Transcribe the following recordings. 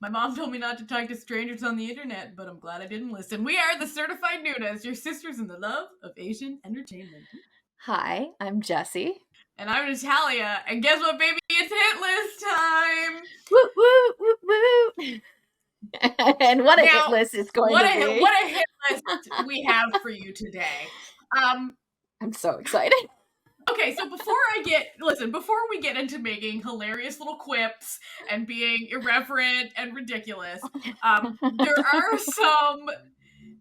My mom told me not to talk to strangers on the internet, but I'm glad I didn't listen. We are the Certified Nunas, your sisters in the love of Asian entertainment. Hi, I'm Jessie. And I'm Natalia, and guess what, baby? It's hit list time! Woo, woo, woo, woo. And what a hit list it's going to be. What a hit list we have for you today. I'm so excited. Okay, so before we get into making hilarious little quips and being irreverent and ridiculous, there are some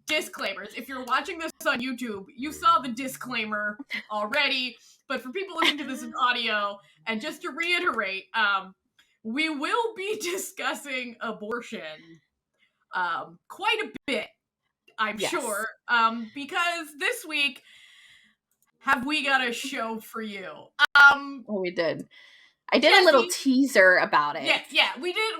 disclaimers. If you're watching this on YouTube, you saw the disclaimer already, but for people listening to this in audio, and just to reiterate, we will be discussing abortion quite a bit, I'm sure, because this week, have we got a show for you? We did. I did Jessie, a little teaser about it. Yeah, we did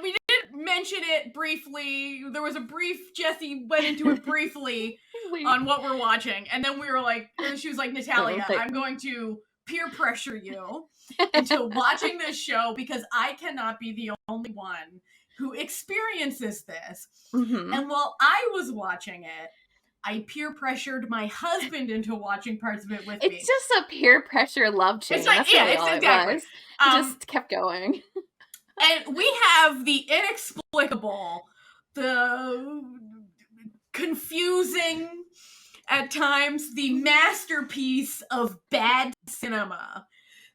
mention it briefly. There was a brief, Jessie went into it briefly on what we're watching, and then we were like, she was like, Natalia, I'm going to peer pressure you into watching this show because I cannot be the only one who experiences this. Mm-hmm. And while I was watching it, I peer pressured my husband into watching parts of it with me. It's just a peer pressure love chain. It's like, that's really all exactly. It was. Just kept going. And we have the inexplicable, the confusing, at times, the masterpiece of bad cinema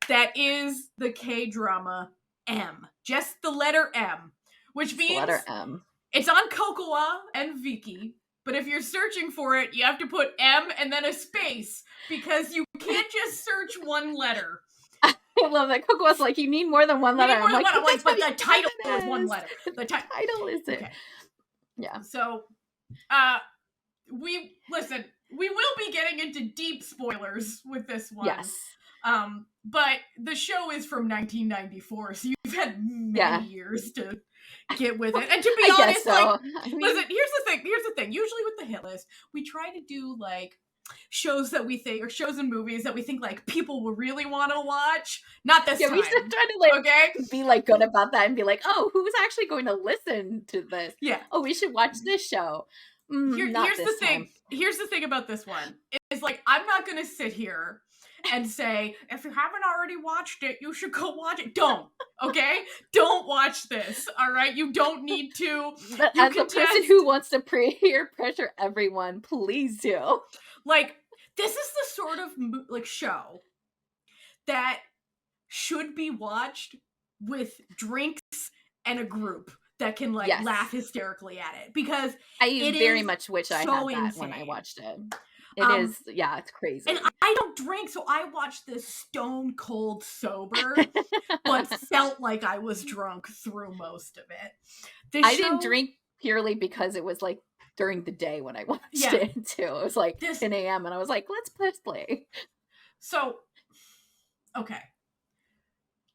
that is the K-drama M. Just the letter M. Which means the letter M. It's on Kocowa and Viki. But if you're searching for it, you have to put M and then a space because you can't just search one letter. I love that. Kocowa's like, you need more than one letter. I'm like, but the title is one letter. The title is it. Okay. Yeah. So, we will be getting into deep spoilers with this one. Yes. But the show is from 1994, so you've had many years to get with it. And to be honest, listen, here's the thing. Usually with the hit list, we try to do like shows that we think, or shows and movies that we think like people will really want to watch. Not this time. We should try to be like good about that and be like, oh, who's actually going to listen to this? Yeah. Oh, we should watch this show. Here's the thing. Here's the thing about this one. It's like, I'm not going to sit here and say, if you haven't already watched it, you should go watch it. Don't, okay? Don't watch this, all right? You don't need to. But as a person who wants to peer pressure everyone, please do. Like, this is the sort of, like, show that should be watched with drinks and a group that can, like, laugh hysterically at it. Because I very much wish I had that when I watched it. It is, it's crazy. And I don't drink, so I watched this stone cold sober, but felt like I was drunk through most of it. I didn't drink purely because it was like during the day when I watched it too. It was like 10 a.m. and I was like, let's play. So, okay.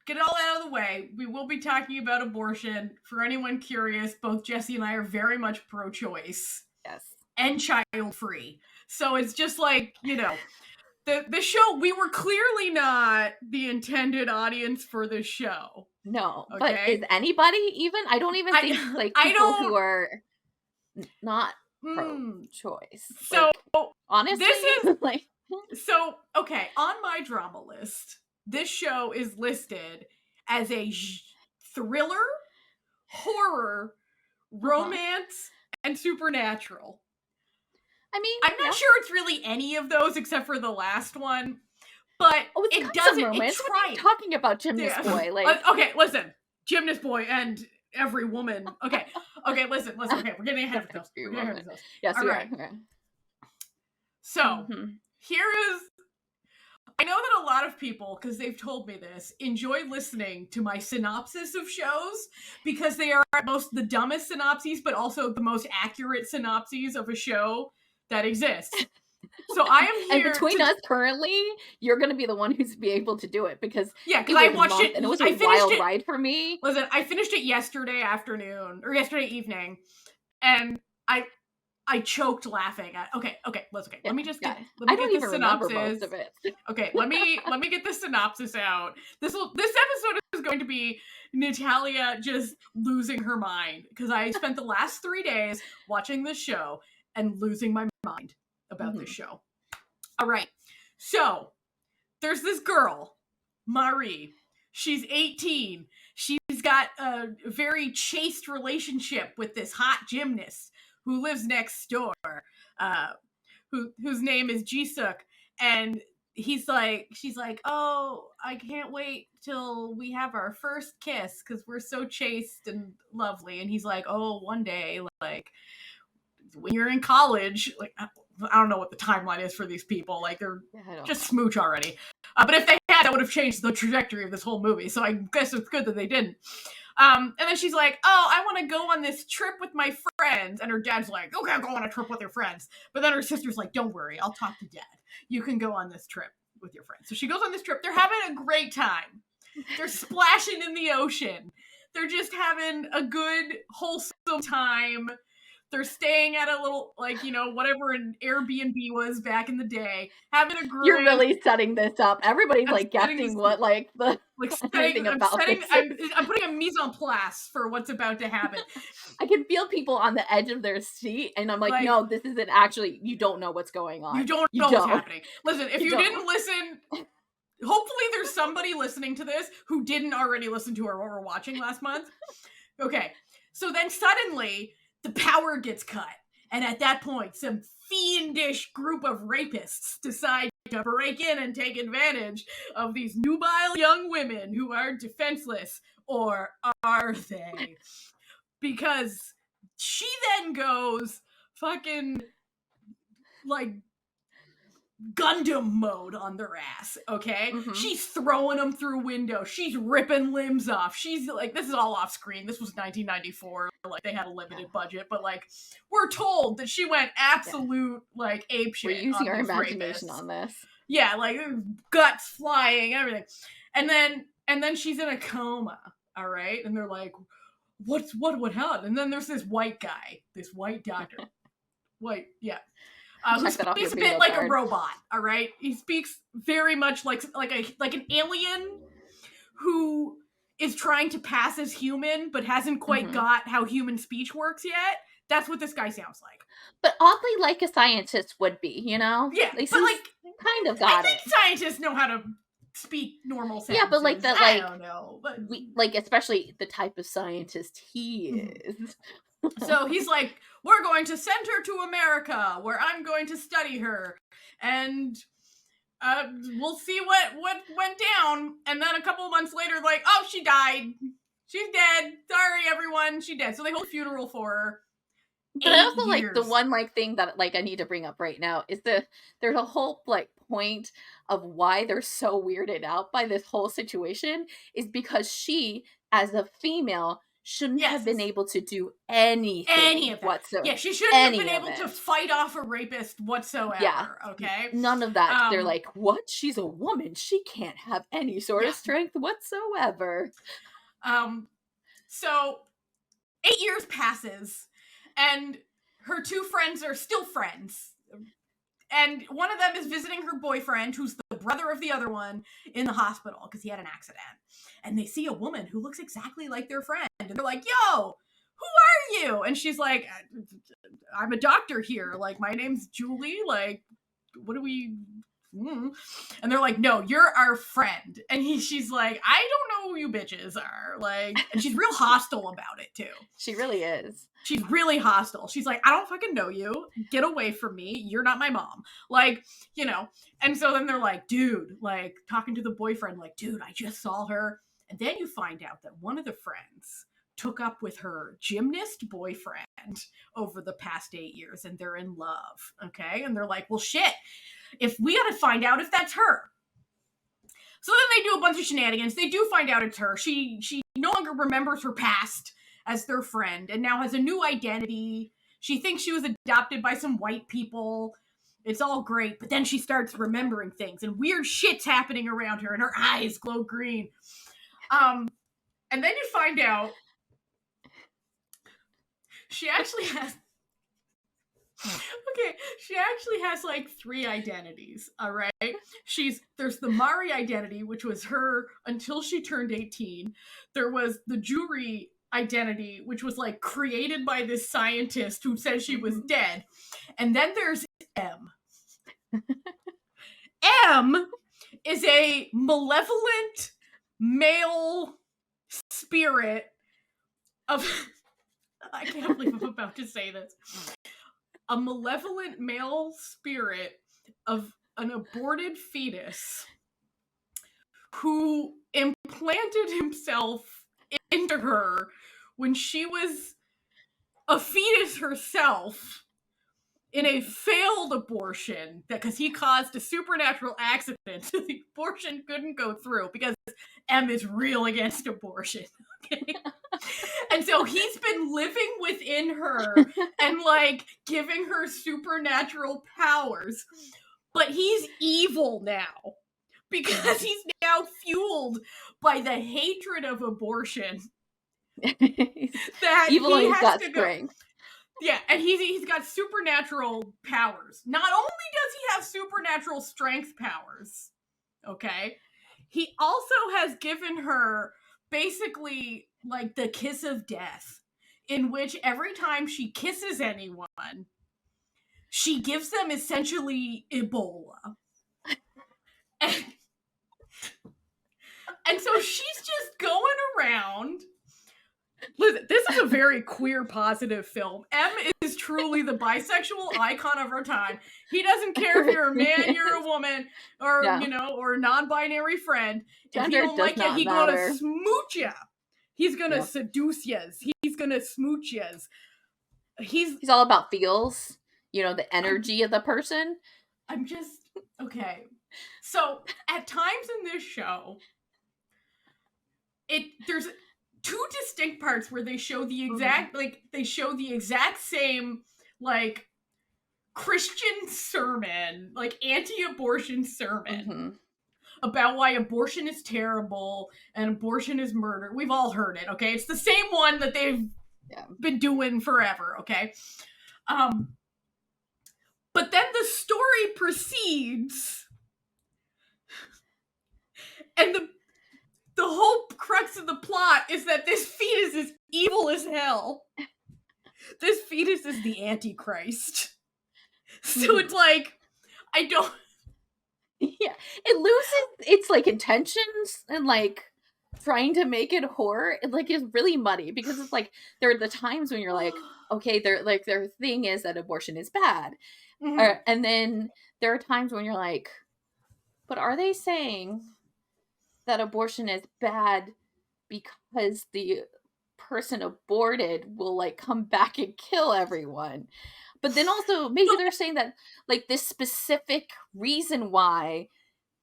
Get it all out of the way. We will be talking about abortion. For anyone curious, both Jessie and I are very much pro-choice. Yes. And child-free. So it's just like, you know, the show, we were clearly not the intended audience for this show. No, okay? But is anybody even? I don't even think, like, people who are not pro-choice. So, like, honestly, this is, like, so, okay, on my drama list, this show is listed as a thriller, horror, romance, and supernatural. I mean, I'm not sure it's really any of those except for the last one, but it doesn't. Romance. What are you talking about, Gymnast Boy? Like, okay, listen, Gymnast Boy and every woman. Okay, listen. Okay, we're getting ahead of those. Yes, all right. Okay. So here is. I know that a lot of people, because they've told me this, enjoy listening to my synopsis of shows because they are at most the dumbest synopses, but also the most accurate synopses of a show that exists. So I am here. And between us currently, you're going to be the one who's be able to do it because I watched it and it was a wild ride for me. Listen, I finished it yesterday afternoon or yesterday evening, and I choked laughing at. Okay. Let me just get. Let me get the synopsis. Most of it. Okay, let me get the synopsis out. This episode is going to be Natalia just losing her mind, because I spent the last 3 days watching this show and losing my mind about this show. All right. So there's this girl, Marie. She's 18. She's got a very chaste relationship with this hot gymnast who lives next door, whose name is Jisuk. And she's like, oh, I can't wait till we have our first kiss because we're so chaste and lovely. And he's like, oh, one day, like, when you're in college, like, I don't know what the timeline is for these people. Like, they're just smooch already. But if they had, that would have changed the trajectory of this whole movie. So I guess it's good that they didn't. And then she's like, oh, I want to go on this trip with my friends. And her dad's like, okay, go on a trip with your friends. But then her sister's like, don't worry, I'll talk to dad. You can go on this trip with your friends. So she goes on this trip. They're having a great time. They're splashing in the ocean. They're just having a good, wholesome time. They're staying at a little, like, you know, whatever an Airbnb was back in the day. Having a great... You're really setting this up. Everybody's like guessing what, like, the anything about this. I'm putting a mise en place for what's about to happen. I can feel people on the edge of their seat, and I'm like, no, this isn't actually, you don't know what's going on. You don't know what's happening. Listen, if you didn't listen, hopefully there's somebody listening to this who didn't already listen to what we're watching last month. Okay, so then suddenly the power gets cut. And at that point, some fiendish group of rapists decide to break in and take advantage of these nubile young women who are defenseless. Or are they? Because she then goes fucking, like, Gundam mode on their ass, okay? She's throwing them through windows. She's ripping limbs off. She's like, this is all off screen. This was 1994. Like, they had a limited budget, but, like, we're told that she went absolute, like, apeshit. We're using our imagination on this. Yeah, like, guts flying, everything. And then she's in a coma, all right? And they're like, what happened? And then there's this white guy, this white doctor. White, yeah. Who speaks a bit like a robot, all right? He speaks very much like an alien who is trying to pass as human, but hasn't quite got how human speech works yet. That's what this guy sounds like. But oddly like a scientist would be, you know? Yeah, like, but, like, kind of got I think scientists know how to speak normal sentences. Yeah, but, like, that, like, I don't know. But like, especially the type of scientist he is. So he's like, we're going to send her to America, where I'm going to study her, and we'll see what went down. And then a couple of months later, like, oh, she died. She's dead. Sorry, everyone. She's dead. So they hold a funeral for her. But I also, like, the one, like, thing that, like, I need to bring up right now is there's a whole, like, point of why they're so weirded out by this whole situation is because she, as a female, shouldn't have been able to do any of that whatsoever. Yeah, she shouldn't have been able to fight off a rapist whatsoever. Yeah, okay, none of that. They're like, what? She's a woman. She can't have any sort of strength whatsoever. So 8 years passes, and her two friends are still friends. And one of them is visiting her boyfriend, who's the brother of the other one, in the hospital because he had an accident. And they see a woman who looks exactly like their friend. And they're like, yo, who are you? And she's like, I'm a doctor here. Like, my name's Julie. Like, what do we... And they're like, no, you're our friend. And she's like, I don't know who you bitches are. Like, and she's real hostile about it, too. She really is. She's really hostile. She's like, I don't fucking know you. Get away from me. You're not my mom. Like, you know. And so then they're like, dude, like, talking to the boyfriend, like, dude, I just saw her. And then you find out that one of the friends took up with her gymnast boyfriend over the past 8 years, and they're in love. Okay? And they're like, well, shit. If we gotta find out if that's her. So then they do a bunch of shenanigans. They do find out it's her. She no longer remembers her past as their friend and now has a new identity. She thinks she was adopted by some white people. It's all great. But then she starts remembering things and weird shit's happening around her and her eyes glow green. And then you find out she actually has Okay, she actually has like 3 identities, all right? There's the Mari identity, which was her until she turned 18. There was the Juri identity, which was like created by this scientist who said she was dead. And then there's M. M is a malevolent male spirit of I can't believe I'm about to say this. A malevolent male spirit of an aborted fetus who implanted himself into her when she was a fetus herself in a failed abortion because he caused a supernatural accident so the abortion couldn't go through because M is real against abortion. Okay? And so he's been living within her and like giving her supernatural powers. But he's evil now because he's now fueled by the hatred of abortion. That evil he and has got to strength. go. Yeah, and he's got supernatural powers. Not only does he have supernatural strength powers, okay, he also has given her basically like the kiss of death, in which every time she kisses anyone, she gives them essentially Ebola. And so she's just going around. Listen, this is a very queer positive film. M is truly the bisexual icon of our time. He doesn't care if you're a man, you're a woman, or or a non-binary friend. Gender if he don't like you, he's gonna smooch you. He's gonna seduce you. He's gonna smooch you. He's all about feels, the energy of the person. I'm just okay. So at times in this show, there's 2 distinct parts where they show the exact same like Christian sermon, like anti-abortion sermon about why abortion is terrible and abortion is murder. We've all heard it, okay? It's the same one that they've been doing forever, okay? But then the story proceeds and the whole crux of the plot is that this fetus is evil as hell. This fetus is the Antichrist. So it's like, I don't... Yeah, it loses its, like, intentions and, like, trying to make it horror. It, like, is really muddy because it's like, there are the times when you're like, okay, their thing is that abortion is bad. And then there are times when you're like, but are they saying that abortion is bad because the person aborted will like come back and kill everyone? But then also maybe they're saying that like this specific reason why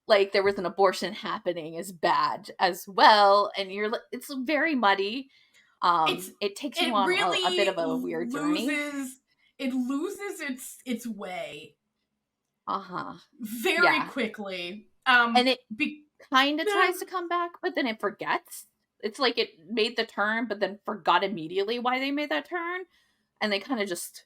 like there was an abortion happening is bad as well, and it's very muddy. It takes you on really a bit of a weird journey. It loses its way very quickly, and it kind of tries to come back, but then it forgets. It's like it made the turn, but then forgot immediately why they made that turn, and they kind of just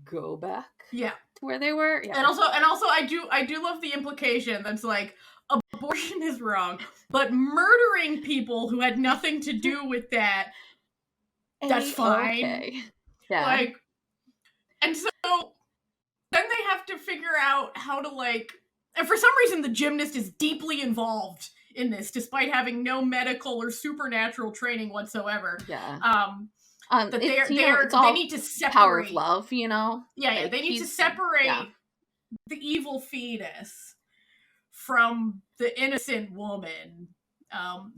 go back to where they were. And also I do love the implication that's like abortion is wrong, but murdering people who had nothing to do with that's fine. Okay. Yeah. Like, and so then they have to figure out how to like, and for some reason the gymnast is deeply involved in this despite having no medical or supernatural training whatsoever. That they need to separate power of love, like, they need to separate the evil fetus from the innocent woman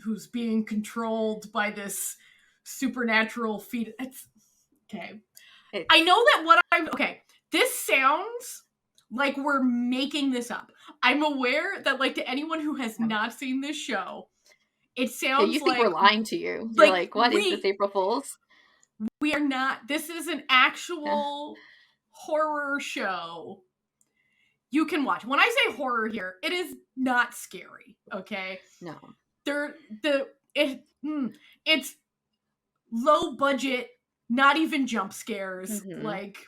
who's being controlled by this supernatural fetus. I know that this sounds like we're making this up. I'm aware that, like, to anyone who has not seen this show, it sounds you think we're lying to you. You're like, what is this, April Fools? We are not. This is an actual horror show you can watch. When I say horror here, it is not scary, okay? No. It's low budget, not even jump scares. Like,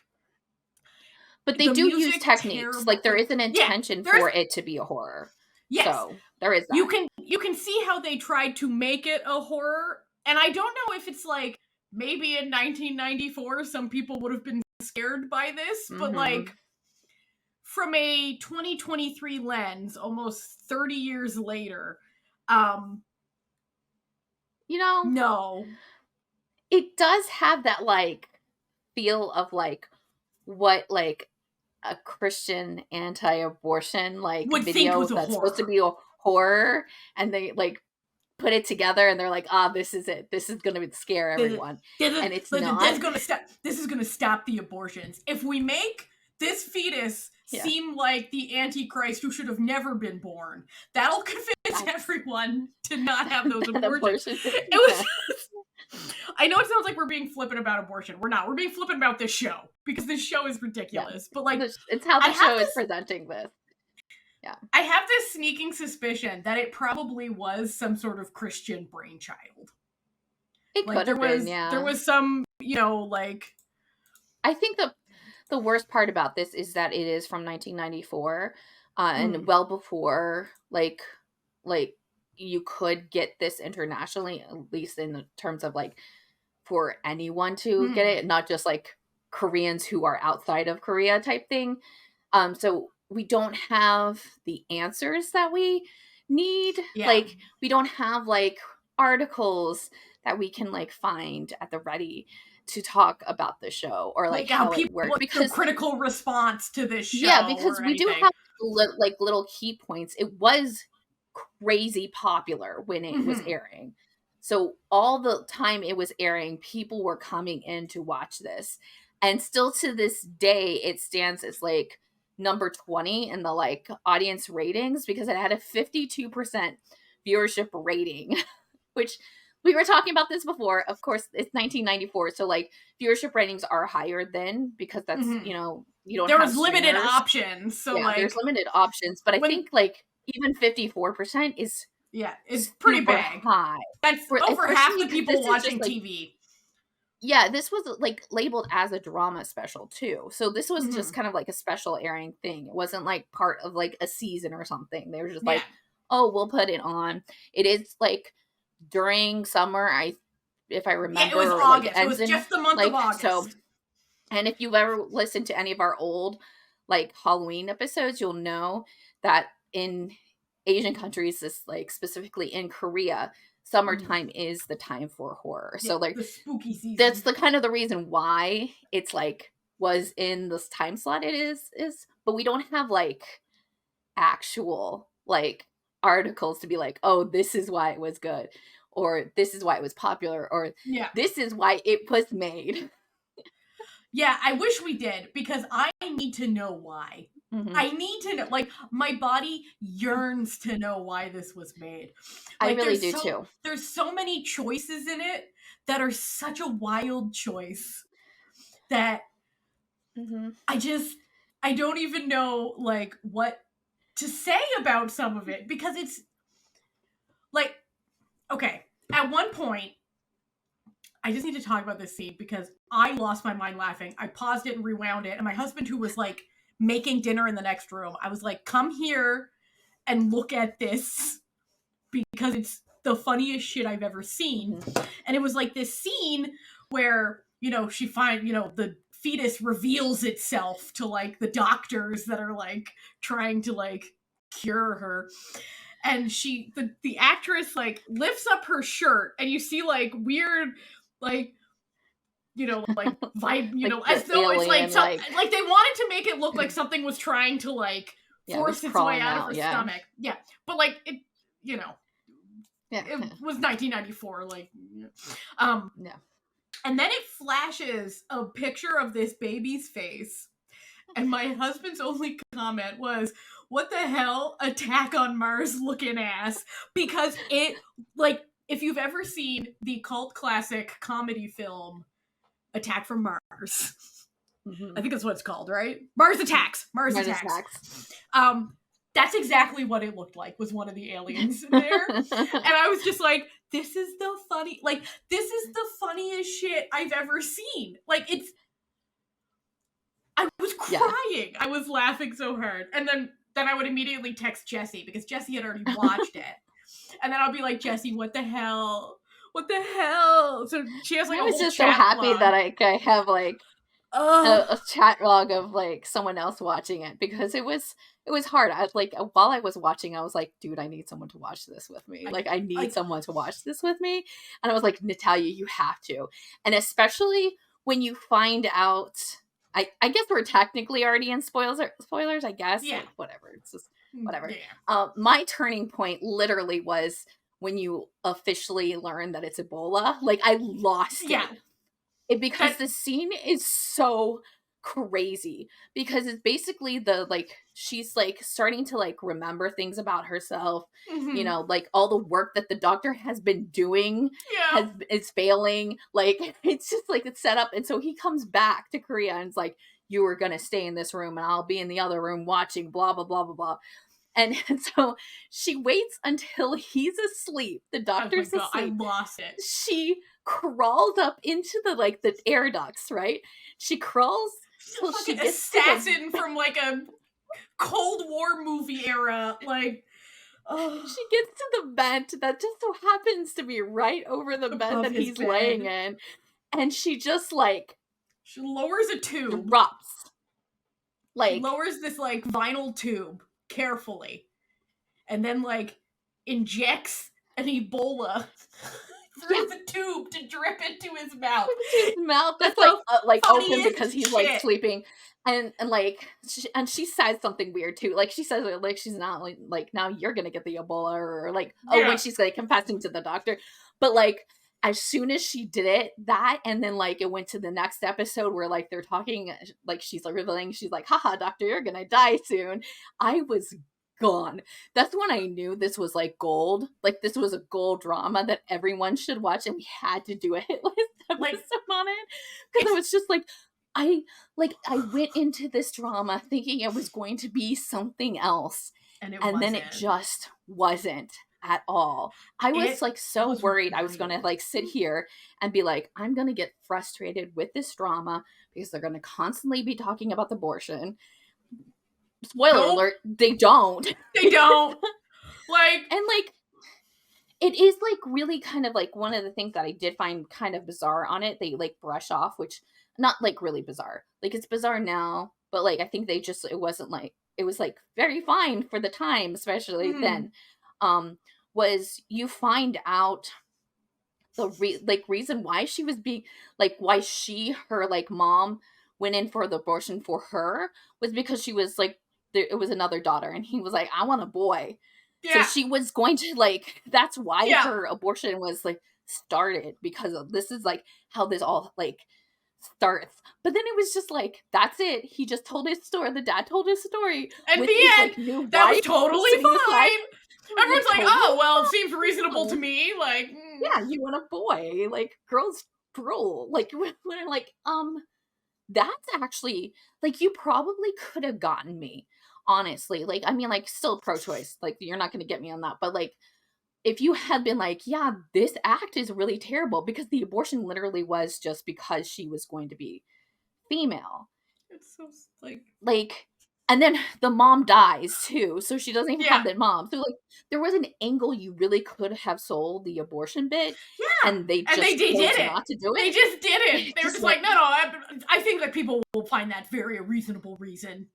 But they the do use music, techniques. terrible. Like, there is an intention there's- for it to be a horror. Yes. So, there is that. You can see how they tried to make it a horror, and I don't know if it's like, maybe in 1994 some people would have been scared by this, but like, from a 2023 lens, almost 30 years later, you know, no. It does have that, like, feel of, like, what, like, a Christian anti-abortion, like, would video think that's supposed to be a horror, and they, like, put it together, and they're like, this is it. This is gonna scare everyone. And it's not. This is gonna stop the abortions. If we make this fetus seem like the Antichrist who should have never been born, that'll convince everyone to not have those abortions. It was I know it sounds like we're being flippant about abortion. We're not. We're being flippant about this show, because this show is ridiculous. But like, it's how the show is presenting this. Yeah. I have this sneaking suspicion that it probably was some sort of Christian brainchild. It could have been, yeah. There was some, like... I think the worst part about this is that it is from 1994, and well before, like you could get this internationally, at least in terms of, like, for anyone to get it, not just, like, Koreans who are outside of Korea type thing. So we don't have the answers that we need. Yeah. Like, we don't have, like, articles that we can, like, find at the ready to talk about the show, or like how people it works. Because critical response to this show. Yeah, because we do have like little key points. It was crazy popular when it was airing. So all the time it was airing, people were coming in to watch this. And still to this day, it stands as like number 20 in the like audience ratings, because it had a 52% viewership rating, which we were talking about this before. Of course, it's 1994, so like viewership ratings are higher then, because that's you don't. There was limited options, so yeah, there's limited options. But I think like even 54% is pretty big. High. That's over half the people watching TV. Yeah, this was like labeled as a drama special too. So this was just kind of like a special airing thing. It wasn't like part of like a season or something. They were just like, oh, we'll put it on. It is like during summer, if I remember. It was August. It was just the month of August. So, and if you've ever listened to any of our old like Halloween episodes, you'll know that in Asian countries, this like specifically in Korea, summertime is the time for horror. So like the spooky season. That's the kind of the reason why it's like was in this time slot it is, but we don't have like actual like articles to be like, oh, this is why it was good, or this is why it was popular, or this is why it was made. Yeah, I wish we did, because I need to know why. I need to know, like, my body yearns to know why this was made. Like, I really do too. There's so many choices in it that are such a wild choice that I don't even know, like, what to say about some of it, because it's like, okay, at one point, I just need to talk about this scene because I lost my mind laughing. I paused it and rewound it, and my husband, who was like making dinner in the next room, I was like, come here and look at this, because it's the funniest shit I've ever seen. And it was like this scene where, she the fetus reveals itself to like the doctors that are like trying to like cure her. And the actress like lifts up her shirt, and you see like weird, like, like vibe, like as though it's like like they wanted to make it look like something was trying to like force its way out of her stomach. Yeah, but like it, it was 1994. Like, and then it flashes a picture of this baby's face, and my husband's only comment was, what the hell, Attack on Mars looking ass? Because it, like, if you've ever seen the cult classic comedy film Attack from Mars, I think that's what it's called, right? Mars Attacks. Mars Attacks. That's exactly what it looked like, was one of the aliens in there. And I was just like, this is the funniest shit I've ever seen. Like, it's I was crying. I was laughing so hard. And then I would immediately text Jessie because Jessie had already watched it. And then I'll be like, Jessie, what the hell? What the hell? So she has like I a was whole just chat so happy log. that I have like a chat log of like someone else watching it, because it was hard. I like, while I was watching, I was like, dude, I need someone to watch this with me. Like, I need someone to watch this with me. And I was like, Natalia, you have to. And especially when you find out, I guess we're technically already in spoilers, I guess. Yeah. Like, whatever. It's just whatever. Yeah. My turning point literally was when you officially learn that it's Ebola. Like, I lost it because the scene is so crazy, because it's basically she's like starting to like remember things about herself, you know, like all the work that the doctor has been doing is failing. Like, it's just like it's set up. And so he comes back to Korea and it's like, you were gonna stay in this room and I'll be in the other room watching blah blah blah blah blah. And so she waits until he's asleep. The doctor's asleep. I lost it. She crawls up into the air ducts, right? She crawls till she gets assassin from like a Cold War movie era. Like, she gets to the vent that just so happens to be right over the bed that he's laying in, and she just like she lowers a tube, drops, like lowers this like vinyl tube carefully, and then like injects an Ebola through the tube to drip into his mouth. That's like open because he's like sleeping, and like she says something weird too. Like, she says like she's not like now you're gonna get the Ebola, or like when she's like confessing to the doctor. But like, as soon as she did it, and then like it went to the next episode where like they're talking, like she's like revealing, she's like, haha, doctor, you're gonna die soon. I was gone. That's when I knew this was like gold. Like, this was a gold drama that everyone should watch, and we had to do a hit list episode on it, because it was just like I went into this drama thinking it was going to be something else, and then it just wasn't at all. I was like so worried I was gonna like sit here and be like, I'm gonna get frustrated with this drama because they're gonna constantly be talking about the abortion. Spoiler alert, they don't. They don't. Like, and like, it is like really kind of like one of the things that I did find kind of bizarre on it. They like brush off, which not like really bizarre. Like, it's bizarre now, but like, I think it wasn't like, it was like very fine for the time, especially then. Was you find out the reason why she was being like, why her like mom went in for the abortion for her was because she was like, it was another daughter, and he was like, I want a boy. So she was going to like, that's why her abortion was like started, because of this is like how this all like starts. But then it was just like, that's it. He just told his story. The dad told his story. At the end, like, that was totally fine. Everyone's like, oh, well, it seems reasonable to me. Like, yeah, you want a boy. Like, girls drool. Like, when I'm like, that's actually, like, you probably could have gotten me, honestly. Like, I mean, like, still pro-choice. Like, you're not going to get me on that. But, like, if you had been like, yeah, this act is really terrible, because the abortion literally was just because she was going to be female. It's so, like, and then the mom dies, too, so she doesn't even have that mom. So, like, there was an angle you really could have sold the abortion bit. Yeah. And they did it. Not to do it. They just did it. They were just like, no, I think that people will find that very a reasonable reason.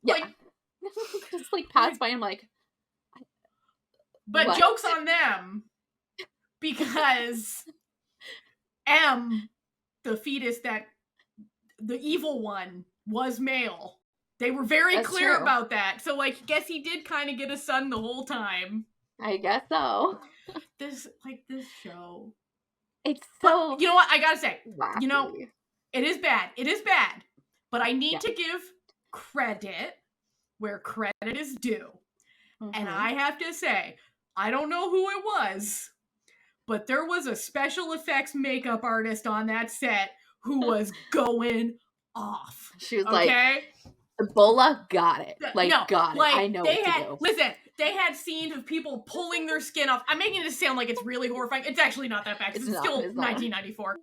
Yeah. Like, just, like, pass by and, like... But what? Joke's on them, because M, the fetus that the evil one, was male. They were very clear about that. So, like, guess he did kind of get a son the whole time. I guess so. This show. It's so... But, you know what? I gotta say, wacky. You know, it is bad. It is bad. But I need to give credit where credit is due. Mm-hmm. And I have to say, I don't know who it was, but there was a special effects makeup artist on that set who was going off. She was like, Ebola, got it. Like, no, got it. Like, I know what to do. Listen, they had scenes of people pulling their skin off. I'm making it sound like it's really horrifying. It's actually not that bad because it's still 1994.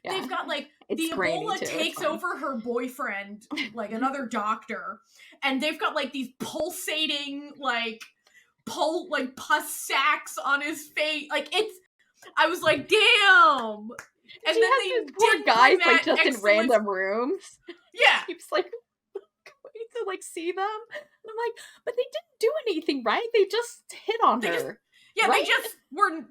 Yeah. They've got like the Ebola takes over her boyfriend, like another doctor, and they've got like these pulsating like pus sacks on his face. Like it's, I was like, damn. And then they poor guys like just in random rooms. Yeah, keeps like going to like see them, and I'm like, but they didn't do anything, right? They just hit on her. They just were.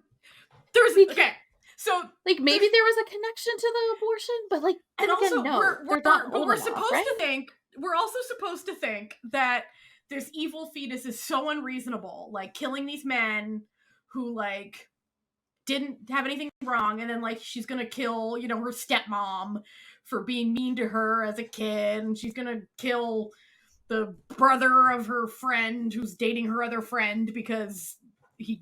There's okay. So, like, maybe there was a connection to the abortion, but like, and also, no, we're supposed to think. We're also supposed to think that this evil fetus is so unreasonable, like killing these men who like didn't have anything wrong, and then like she's gonna kill, you know, her stepmom for being mean to her as a kid, and she's gonna kill the brother of her friend who's dating her other friend because he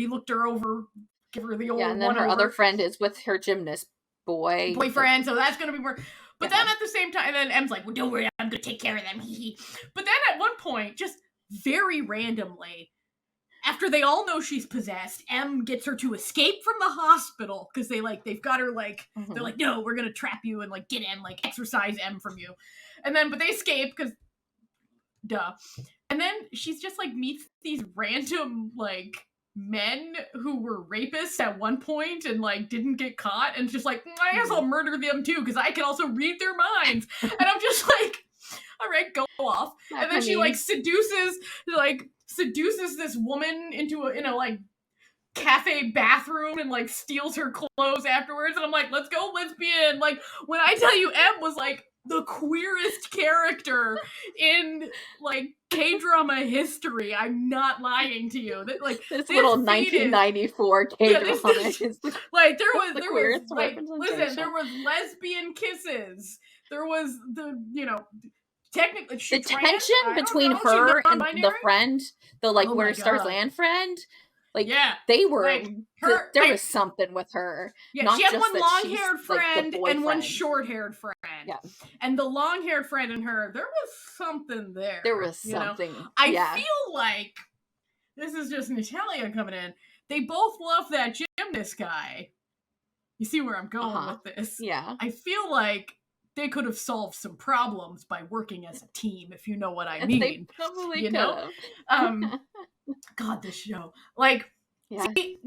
looked her over. Give her the old and then her other friend is with her gymnast boyfriend, so that's gonna be more. But then at the same time, and then M's like, well, don't worry, I'm gonna take care of them. But then at one point, just very randomly, after they all know she's possessed, M gets her to escape from the hospital because they've got her like they're like, no, we're gonna trap you and like get M, like exorcise M from you, and then but they escape because duh, and then she's just like meets these random like men who were rapists at one point and like didn't get caught, and just like, I guess I'll murder them too because I can also read their minds. And I'm just like, all right, go off. And then she like seduces this woman into a like cafe bathroom and like steals her clothes afterwards, and I'm like, let's go lesbian. Like, when I tell you M was like the queerest character in like K-drama history, I'm not lying to you. That like this little 1994 K-drama is like there was like, listen, there was lesbian kisses. There was the, you know, technically the tension between her and the friend, the like Where Stars Land friend. Like, they were, like, there was something with her. Yeah, not she had one long-haired friend and one short-haired friend. Yeah. And the long-haired friend and her, there was something there. There was something. Know? I feel like, this is just Natalia coming in, they both love that gymnast guy. You see where I'm going with this? Yeah. I feel like they could have solved some problems by working as a team, if you know what I mean. They probably could have. God, this show. Like, see,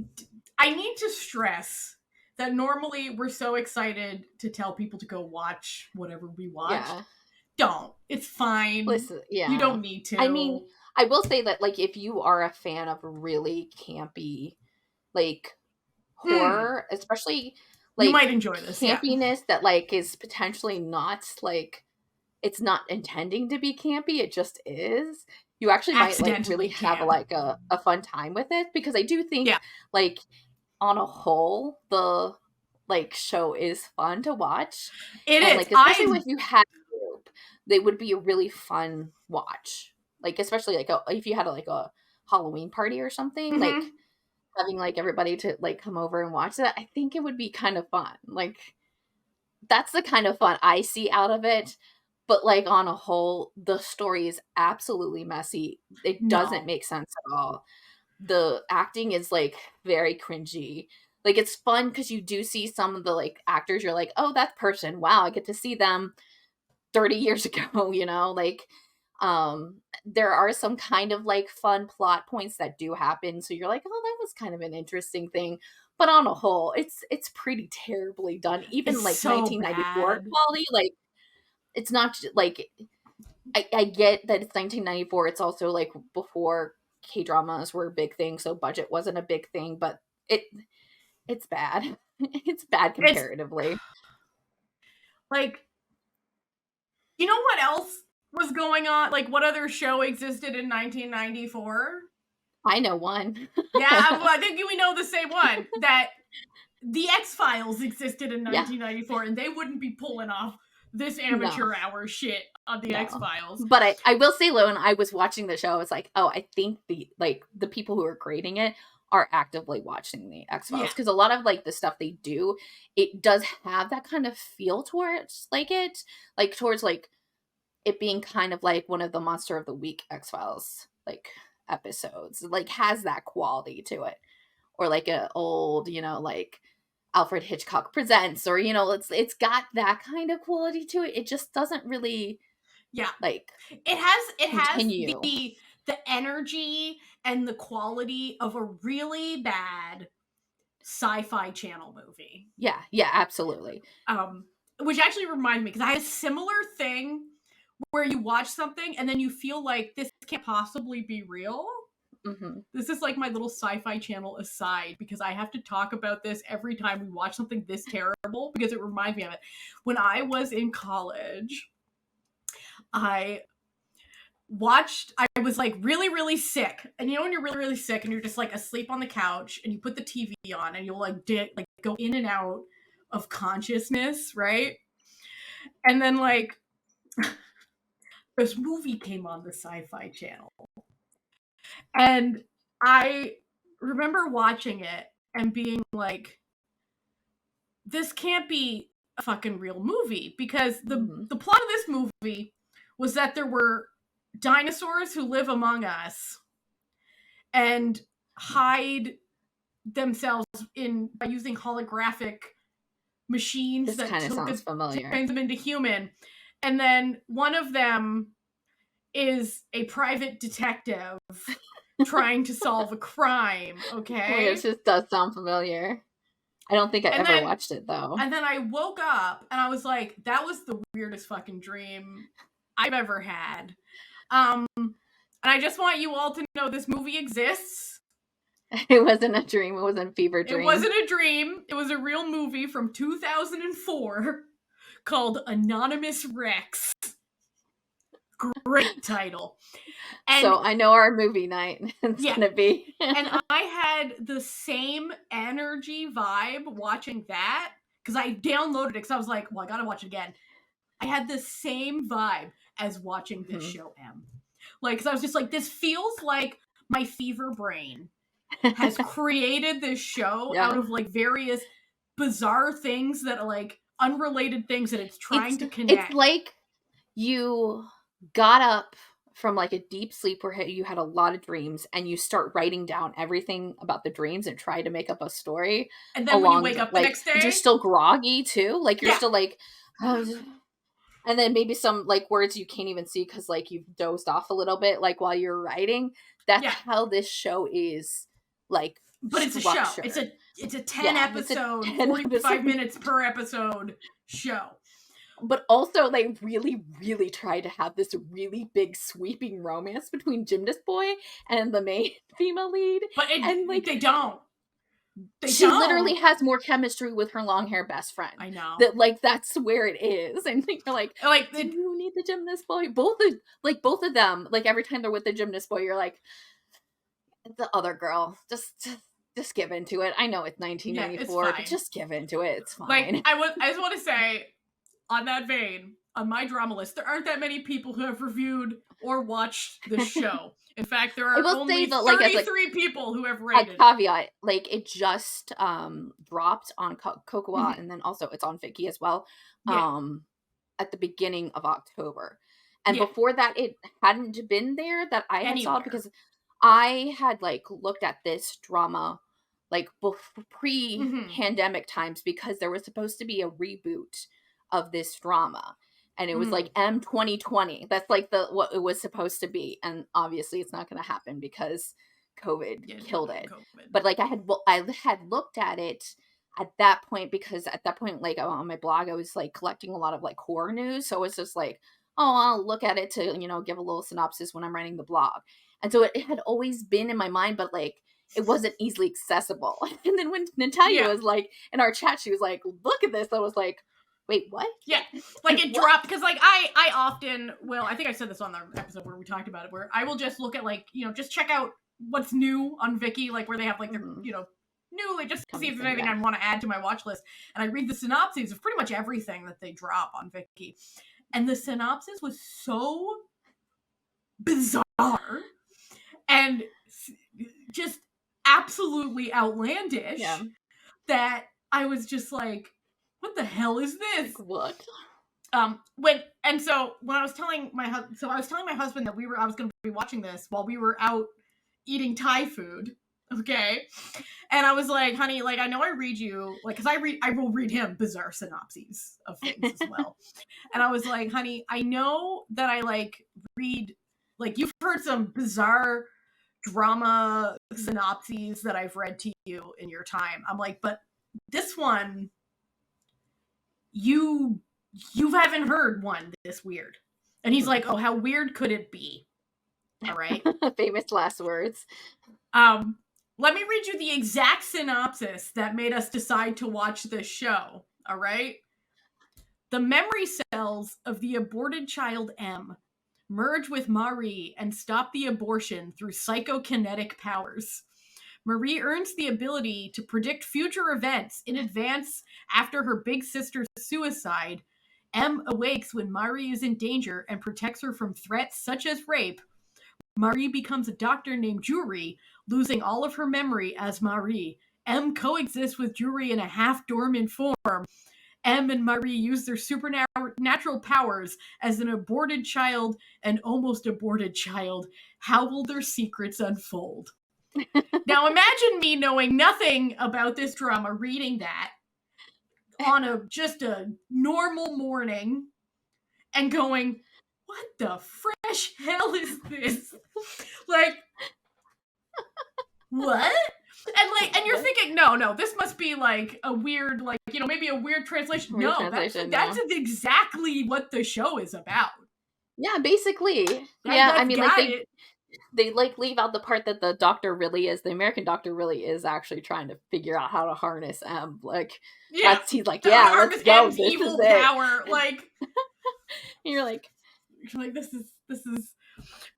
I need to stress that normally we're so excited to tell people to go watch whatever we watch. Yeah. Don't. It's fine. Listen, you don't need to. I mean, I will say that, like, if you are a fan of really campy, like, horror, especially, like, you might enjoy this campiness that, like, is potentially not, like, it's not intending to be campy, it just is. You actually might like really have like a fun time with it, because I do think like on a whole the like show is fun to watch. It is, like, especially if you had a group, they would be a really fun watch. Like, especially like if you had like a Halloween party or something, like having like everybody to like come over and watch that, I think it would be kind of fun. Like, that's the kind of fun I see out of it. But, like, on a whole, the story is absolutely messy. It doesn't make sense at all. The acting is, like, very cringy. Like, it's fun because you do see some of the, like, actors. You're like, oh, that person. Wow, I get to see them 30 years ago, you know? Like, there are some kind of, like, fun plot points that do happen. So you're like, oh, that was kind of an interesting thing. But on a whole, it's pretty terribly done. Even, like, so 1994 quality, like, it's not like, I get that it's 1994. It's also like before K-dramas were a big thing, so budget wasn't a big thing. But it's bad. It's bad comparatively. Like, you know what else was going on? Like, what other show existed in 1994? I know one. Yeah, well, I think we know the same one. That the X-Files existed in 1994, and they wouldn't be pulling off this amateur hour shit on the X-Files. But I will say, when I was watching the show, I was like, oh, I think the people who are creating it are actively watching the X-Files. Because a lot of, like, the stuff they do, it does have that kind of feel towards, like, towards, like, it being kind of like one of the Monster of the Week X-Files, like, episodes. It, like, has that quality to it. Or like a old, you know, like Alfred Hitchcock Presents, or, you know, it's got that kind of quality to it. It just doesn't really like it has continue. the energy and the quality of a really bad sci-fi channel movie. Yeah, absolutely. Which actually reminds me, because I had a similar thing where you watch something and then you feel like this can't possibly be real. Mm-hmm. This is like my little sci-fi channel aside, because I have to talk about this every time we watch something this terrible, because it reminds me of it. When I was in college, I was like really, really sick. And you know when you're really, really sick and you're just like asleep on the couch and you put the TV on and you'll like go in and out of consciousness, right? And then like this movie came on the Sci-Fi Channel. And I remember watching it and being like, this can't be a fucking real movie, because the plot of this movie was that there were dinosaurs who live among us and hide themselves by using holographic machines that sounds familiar. turns them into human. And then one of them is a private detective trying to solve a crime, okay? It just does sound familiar. I don't think I ever watched it, though. And then I woke up and I was like, that was the weirdest fucking dream I've ever had. And I just want you all to know this movie exists. It wasn't a dream. It wasn't a fever dream. It wasn't a dream. It was a real movie from 2004 called Anonymous Rex. Great title. And so I know our movie night is gonna be. And I had the same energy vibe watching that, because I downloaded it because I was like, well, I gotta watch it again. I had the same vibe as watching this show, like, because I was just like, this feels like my fever brain has created this show out of like various bizarre things that are like unrelated things that it's trying to connect. It's like you got up from like a deep sleep where you had a lot of dreams and you start writing down everything about the dreams and try to make up a story. And then when you wake up the next day, you're still groggy too. Like you're still like, oh. And then maybe some like words you can't even see because like you've dozed off a little bit like while you're writing. That's how this show is like. But it's a show. It's a 10 episode, 45 minutes per episode show. But also, they really, really try to have this really big, sweeping romance between Gymnast Boy and the main female lead. But they don't. She literally has more chemistry with her long-haired best friend. I know. That's where it is. And you're like, do you need the Gymnast Boy? Both of them, like, every time they're with the Gymnast Boy, you're like, the other girl, just give into it. I know it's 1994, but just give into it. It's fine. Like, I just want to say, on that vein, on my drama list, there aren't that many people who have reviewed or watched the show. In fact, there are only 33 people who have rated. A caveat, like, it just dropped on Kocowa, and then also it's on Viki as well, at the beginning of October. And before that, it hadn't been there that I had saw, because I had, like, looked at this drama, like, pre-pandemic times, because there was supposed to be a reboot of this drama, and it was like M2020. That's like what it was supposed to be, and obviously it's not going to happen because COVID killed it. But like I had looked at it at that point, because at that point, like, on my blog, I was like collecting a lot of like horror news, so it's just like, oh, I'll look at it to, you know, give a little synopsis when I'm writing the blog. And so it had always been in my mind, but like it wasn't easily accessible. And then when Natalia was like in our chat, she was like, look at this. I was like, wait, what? Yeah, like it dropped, because like I often will, I think I said this on the episode where we talked about it, where I will just look at, like, you know, just check out what's new on Viki, like where they have like their, you know, new, like, just to see if there's anything I want to add to my watch list. And I read the synopses of pretty much everything that they drop on Viki. And the synopsis was so bizarre and just absolutely outlandish that I was just like, what the hell is this? What? When I was telling my husband that I was going to be watching this while we were out eating Thai food. Okay. And I was like, honey, like, I know I read you, like, because I will read him bizarre synopses of things as well. And I was like, honey, I know that I, like, read, like, you've heard some bizarre drama synopses that I've read to you in your time. I'm like, but this one, you haven't heard one this weird. And he's like, oh, how weird could it be? All right. Famous last words. Let me read you the exact synopsis that made us decide to watch this show, all right? The memory cells of the aborted child M merge with Marie and stop the abortion through psychokinetic powers. Marie earns the ability to predict future events in advance after her big sister's suicide. M awakes when Marie is in danger and protects her from threats such as rape. Marie becomes a doctor named Juri, losing all of her memory as Marie. M coexists with Juri in a half-dormant form. M and Marie use their supernatural powers as an aborted child and almost aborted child. How will their secrets unfold? Now imagine me knowing nothing about this drama, reading that on just a normal morning and going, what the fresh hell is this? Like, what? And you're thinking, no, this must be like a weird, like, maybe a weird translation. That's exactly what the show is about. Yeah, basically. I mean, like, they like leave out the part that the American doctor really is actually trying to figure out how to harness M. Like, he's like, let's go. M's evil power. Like, and you're like, this is.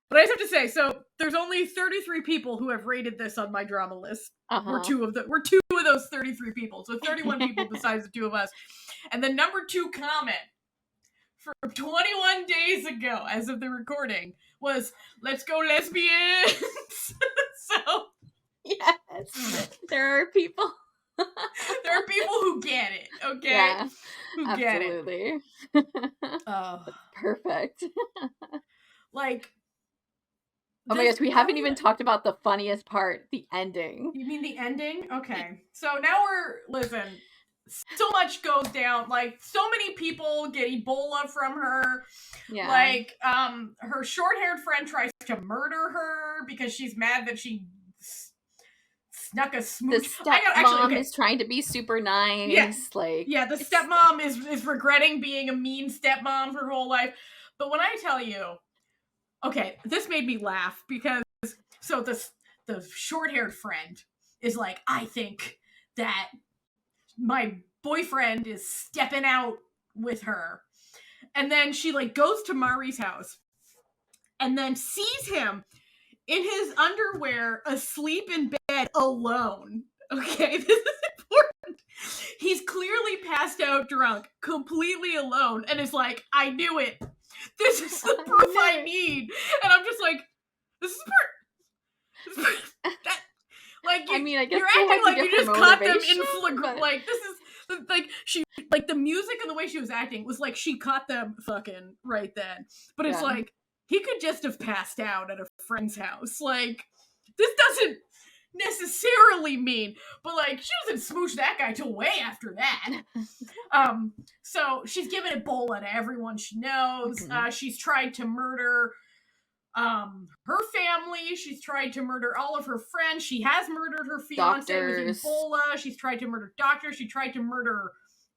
But I just have to say, so there's only 33 people who have rated this on my drama list. We're two of those 33 people. So 31 people besides the two of us. And the number 2 comment from 21 days ago, as of the recording, was, let's go lesbians. So yes, there are people. There are people who get it, okay? Yeah, who absolutely. Get it. Perfect. Like, oh my gosh, we haven't even talked about the funniest part, the ending. You mean the ending? Okay. So now listen, so much goes down. Like, so many people get Ebola from her. Yeah. Like, her short-haired friend tries to murder her because she's mad that she snuck a smooch. The stepmom is trying to be super nice. Yeah. The stepmom is regretting being a mean stepmom her whole life. But when I tell you, okay, this made me laugh because so the short-haired friend is like, I think that my boyfriend is stepping out with her. And then she like goes to Marie's house and then sees him in his underwear asleep in bed alone. Okay, this is important. He's clearly passed out drunk, completely alone, and is like, I knew it. This is the proof I need. And I'm just like, this is like, I mean, I guess you're acting like you just caught them in flagrant. Like, this is like she, like, the music and the way she was acting was like she caught them fucking right then. But it's like, he could just have passed out at a friend's house. Like, this doesn't necessarily mean, but like, she doesn't smooch that guy till way after that. So she's giving Ebola to everyone she knows. She's tried to murder her family. She's tried to murder all of her friends. She has murdered her fiance with Ebola. She's tried to murder doctors. She tried to murder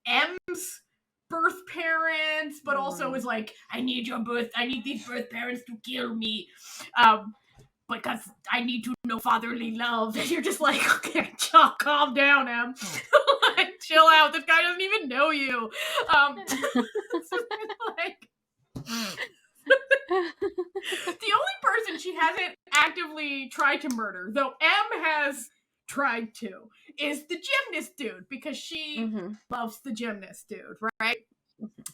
M's birth parents, but also is like, I need these birth parents to kill me. Because I need to know fatherly love. And you're just like, okay, calm down, Em. Like, chill out. This guy doesn't even know you. Like, the only person she hasn't actively tried to murder, though M has tried to, is the gymnast dude, because she loves the gymnast dude, right?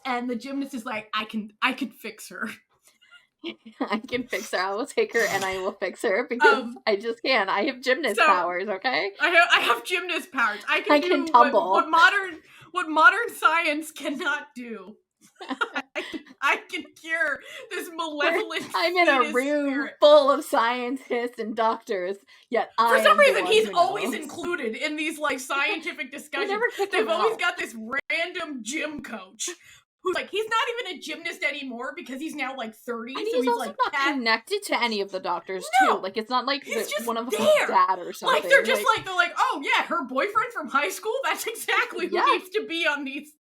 And the gymnast is like, I can fix her. I can fix her. I will take her and I will fix her because I just can. I have gymnast powers, okay? I have gymnast powers. I can tumble. What modern science cannot do. I can cure this malevolent I'm in a room spirit. full of scientists and doctors, yet For some reason, he's always knows. included in these like scientific discussions. never kick him They've always out. got this random gym coach who's like, he's not even a gymnast anymore because he's now like 30. And so he's also like not connected to any of the doctors No, too. Like it's not like he's just one of there. them's dad or something. Like they're just like they're like, oh yeah, her boyfriend from high school. That's exactly who needs to be on these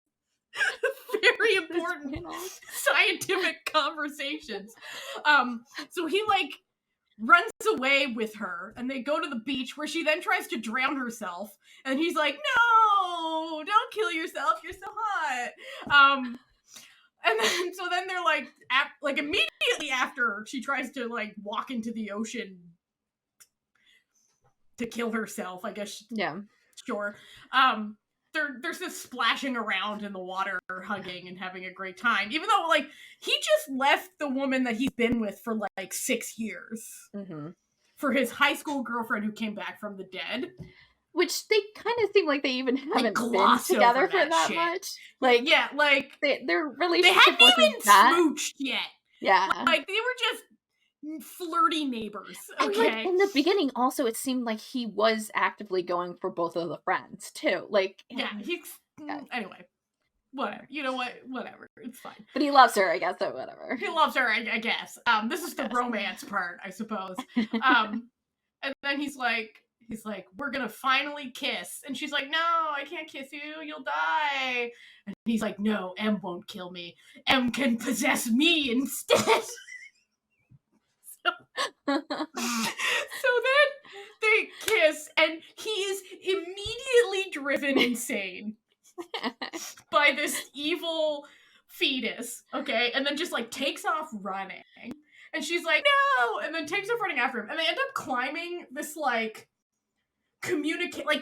very important scientific conversations. So he like runs away with her and they go to the beach where she then tries to drown herself and he's like, no, don't kill yourself, you're so hot. And then so then they're like immediately after she tries to like walk into the ocean to kill herself, I guess. Yeah. Sure. There's this splashing around in the water, hugging and having a great time. Even though, like, he just left the woman that he's been with for, like, 6 years. Mm-hmm. For his high school girlfriend who came back from the dead. Which they kind of seem like they even haven't been together for that much. Like, yeah, like... their relationship they hadn't even smooched yet. Yeah. Like, they were just flirty neighbors. Okay. And like in the beginning also it seemed like he was actively going for both of the friends too. Like anyway. Whatever. You know what? Whatever. It's fine. But he loves her, I guess, so whatever. He loves her, I guess. This is the romance part, I suppose. And then he's like, we're gonna finally kiss. And she's like, no, I can't kiss you, you'll die. And he's like, no, M won't kill me. M can possess me instead. So then they kiss and he is immediately driven insane by this evil fetus, okay, and then just like takes off running and she's like, no, and then takes off running after him and they end up climbing this like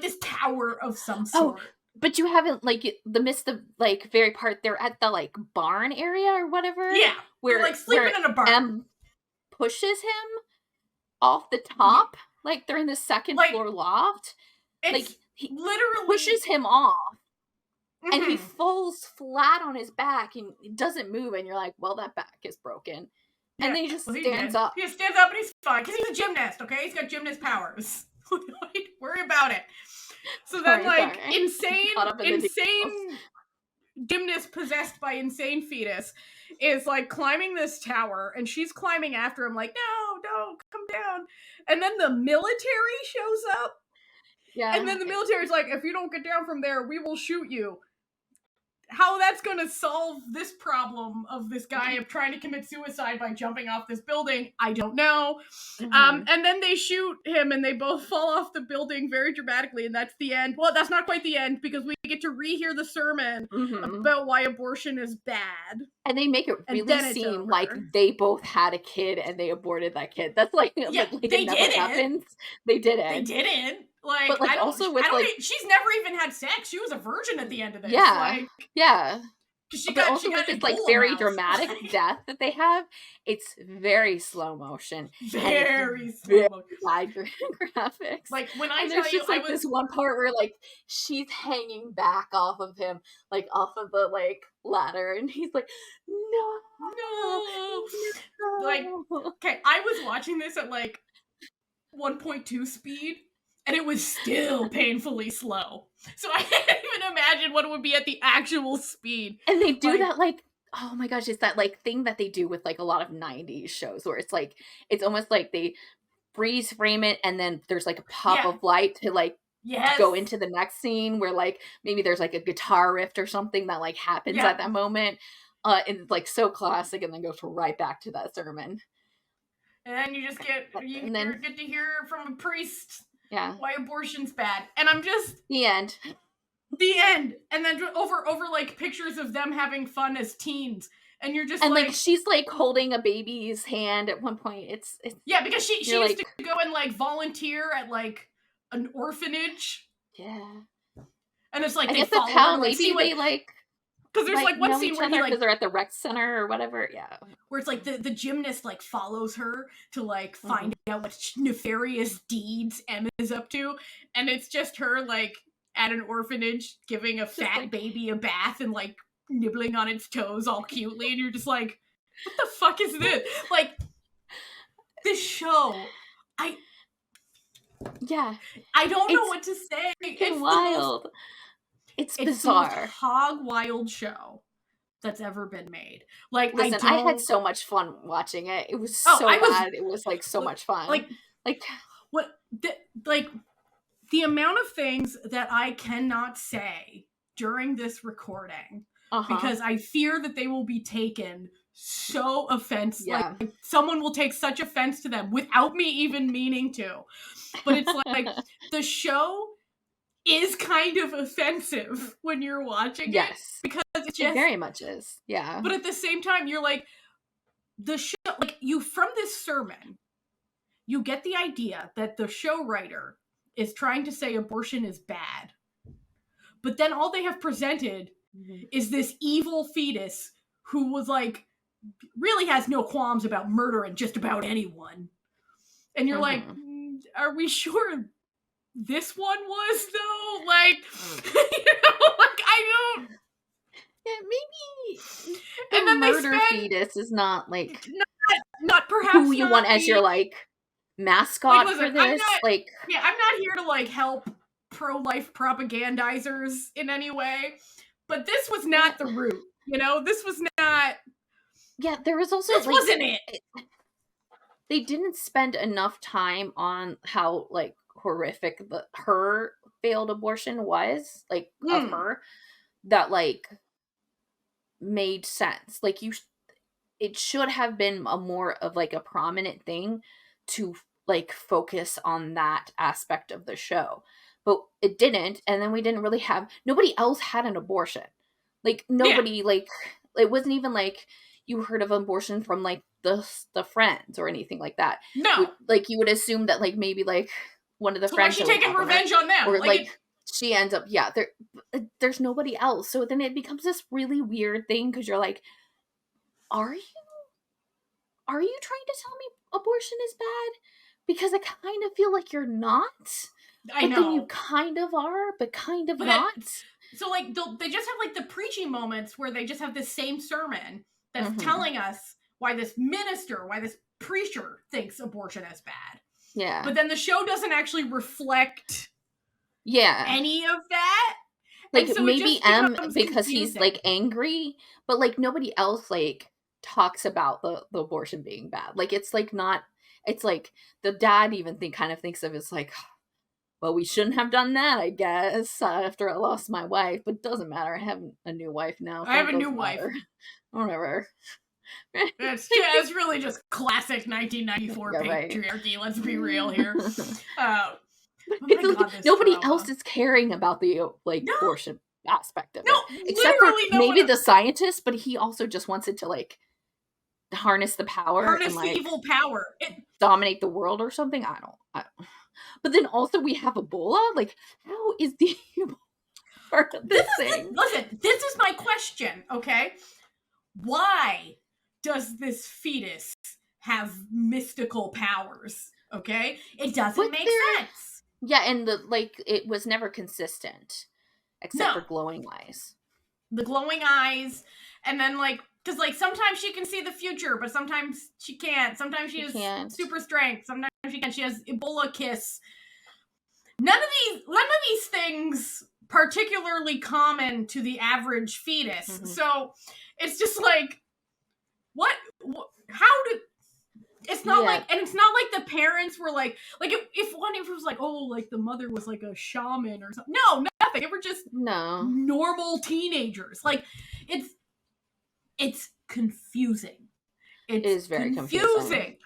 this tower of some sort. But you haven't missed the like very part. They're at the like barn area or whatever, where they're like sleeping in a barn. M pushes him off the top, like they're in the second floor loft. Like he literally pushes him off, and he falls flat on his back and he doesn't move. And you're like, well, that back is broken. And then he just stands up. He stands up and he's fine because he's a gymnast. Okay, he's got gymnast powers. Don't worry about it. So then, insane gymnast possessed by insane fetus is like climbing this tower and she's climbing after him like, no, don't come down. And then the military shows up. Yeah. And then the military's like, if you don't get down from there, we will shoot you. How that's going to solve this problem of this guy of trying to commit suicide by jumping off this building, I don't know. Mm-hmm. And then they shoot him and they both fall off the building very dramatically, and that's the end. Well, that's not quite the end because we get to rehear the sermon about why abortion is bad. And they make it really seem like they both had a kid and they aborted that kid. That's like, they it never happens. They didn't. They didn't. Like, but like also with she's never even had sex. She was a virgin at the end of this. Yeah, yeah. With this like very dramatic death that they have, it's very slow motion. Very slow motion. Wide graphics. Like when I tell you, like this one part where like she's hanging back off of him, like off of the like ladder, and he's like, no. Like, okay, I was watching this at like 1.2 speed. And it was still painfully slow. So I can't even imagine what it would be at the actual speed. And they do that like, oh my gosh, it's that like thing that they do with like a lot of 90s shows where it's like, it's almost like they freeze frame it and then there's like a pop of light to like go into the next scene where like maybe there's like a guitar riff or something that like happens at that moment. And it's like so classic and then goes right back to that sermon. And then you just get to hear from a priest. Yeah. Why abortion's bad. And I'm just... The end. And then over like pictures of them having fun as teens. And you're just and like she's like holding a baby's hand at one point. It's yeah, because she used to go and like volunteer at like an orphanage. Yeah. And it's like I they guess follow that's how her, maybe they like... Because there's like one scene where because they're at the rec center or whatever, where it's like the gymnast like follows her to like find out what nefarious deeds Emma is up to, and it's just her like at an orphanage giving a fat baby a bath and like nibbling on its toes all cutely, and you're just like, what the fuck is this? Like, this show, I don't know what to say. It's wild. It's bizarre. The most hog wild show that's ever been made. Like, listen, I had so much fun watching it. It was so bad. It was like so much fun. Like what? Like the amount of things that I cannot say during this recording because I fear that they will be taken so offensive. Yeah. Like someone will take such offense to them without me even meaning to. But it's like the show is kind of offensive when you're watching it. Because it's just, it very much is. Yeah. But at the same time, you're like, the show, like, you, from this sermon, you get the idea that the show writer is trying to say abortion is bad. But then all they have presented is this evil fetus who was like, really has no qualms about murdering just about anyone. And you're like, are we sure this one was, though? Like, like, I don't... Yeah, maybe and then murder fetus is not, like... Not perhaps who you want as your, like, mascot for this. I'm not here to, like, help pro-life propagandizers in any way, but this was not the route, you know? This was not... Yeah, there was also... This wasn't it! They didn't spend enough time on how, like, horrific her failed abortion was, like, of her, that, like, made sense. Like, it should have been a more of, like, a prominent thing to, like, focus on that aspect of the show. But it didn't, and then we didn't really have... Nobody else had an abortion. Like, nobody, like... It wasn't even, like, you heard of abortion from, like, the friends or anything like that. No. Like, you would assume that, like, maybe, like, one of the friends... So why is she taking revenge on them? Or, like she ends up... Yeah, there's nobody else. So then it becomes this really weird thing, because you're like, Are you trying to tell me abortion is bad? Because I kind of feel like you're not. I know. Then you kind of are, but kind of not. So, like, they just have, like, the preachy moments where they just have this same sermon that's telling us why this preacher thinks abortion is bad. Yeah. But then the show doesn't actually reflect any of that. Like, so maybe M, because he's, like, angry, but, like, nobody else, like, talks about the abortion being bad. Like, it's, like, not... It's, like, the dad even kind of thinks of it as, like, well, we shouldn't have done that, I guess, after I lost my wife. But it doesn't matter. I have a new wife now. I have a new wife. Whatever. It's really just classic 1994 patriarchy. Right. Let's be real here. Nobody else is caring about the, like, abortion aspect of it. Except for maybe the scientist, but he also just wants it to, like, harness the power. Harness the evil power. Dominate the world or something. I don't. But then also we have Ebola? Like, how is the part of this thing? Listen, this is my question, okay? Why does this fetus have mystical powers, okay? It doesn't make sense. Yeah, and it was never consistent. Except for glowing eyes. The glowing eyes, and then, like, because, like, sometimes she can see the future, but sometimes she can't. Sometimes she has super strength. Sometimes she can. She has Ebola kiss. None of these things particularly common to the average fetus. So it's just like, what how did... It's not like, and it's not like the parents were like if one of it was like, oh, like the mother was like a shaman or something. No, nothing. They were just normal teenagers. Like, it's confusing. It is very confusing.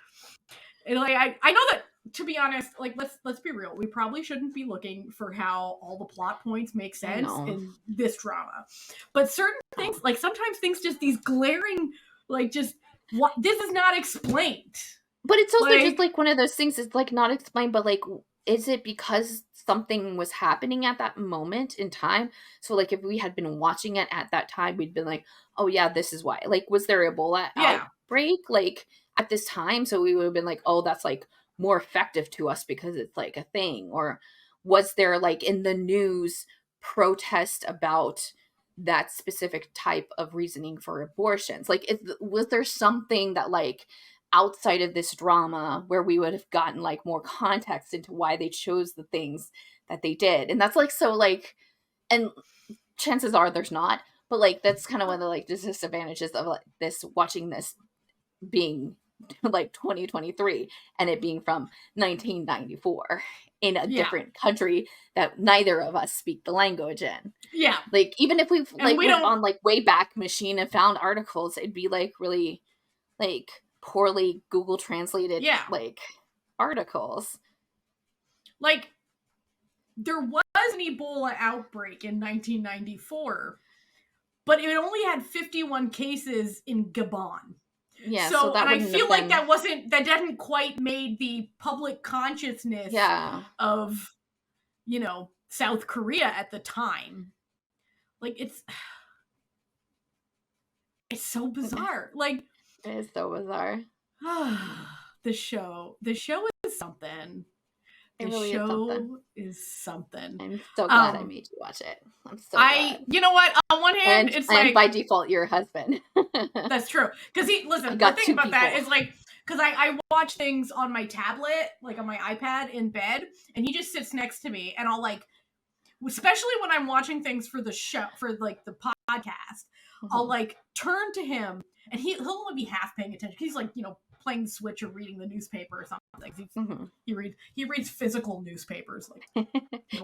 And, like, I know that, to be honest, like, let's be real. We probably shouldn't be looking for how all the plot points make sense in this drama. But certain things, like, sometimes things just, these glaring, like, just, what, this is not explained. But it's also, like, just, like, one of those things is, like, not explained, but, like, is it because something was happening at that moment in time? So, like, if we had been watching it at that time, we'd been like, oh, yeah, this is why. Like, was there Ebola outbreak, like, at this time? So we would have been like, oh, that's, like, more effective to us because it's, like, a thing. Or was there, like, in the news protest about that specific type of reasoning for abortions. Like, was there something that, like, outside of this drama where we would have gotten, like, more context into why they chose the things that they did? And that's, like, so, like, and chances are there's not, but, like, that's kind of one of the, like, disadvantages of, like, this, watching this being like 2023 and it being from 1994 in a different country that neither of us speak the language in. Yeah. Like, even if we've like went on like Wayback Machine and found articles, it'd be like really like poorly Google translated like articles. Like, there was an Ebola outbreak in 1994, but it only had 51 cases in Gabon. Yeah, so that, and I feel like that didn't quite made the public consciousness of, you know, South Korea at the time. Like, it's so bizarre. Like, it is so bizarre. The show is something. It really is something. I'm so glad I made you watch it. I'm so glad. You know what? On one hand, it's like, by default, your husband. That's true. Because the thing about that is, like, because I watch things on my tablet, like on my iPad in bed, and he just sits next to me, and I'll, like, especially when I'm watching things for the show, for like the podcast, I'll like turn to him, and he'll only be half paying attention. He's like, you know, playing the Switch or reading the newspaper or something. He reads physical newspapers. Like,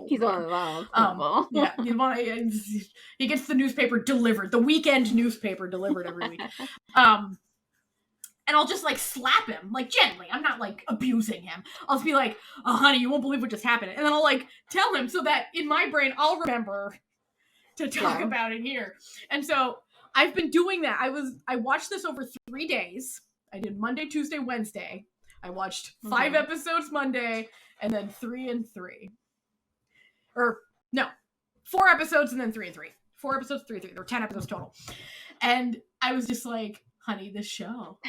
he's one of those. He gets the newspaper delivered, the weekend newspaper delivered every week. And I'll just like slap him, like gently. I'm not like abusing him. I'll just be like, "Oh, honey, you won't believe what just happened," and then I'll like tell him so that in my brain I'll remember to talk about it here. And so I've been doing that. I watched this over 3 days. I did Monday, Tuesday, Wednesday. I watched 5 episodes Monday, and then 3 and 3. Or, no, 4 episodes and then 3 and 3. 4 episodes, 3 and 3. There were 10 episodes total. And I was just like, honey, the show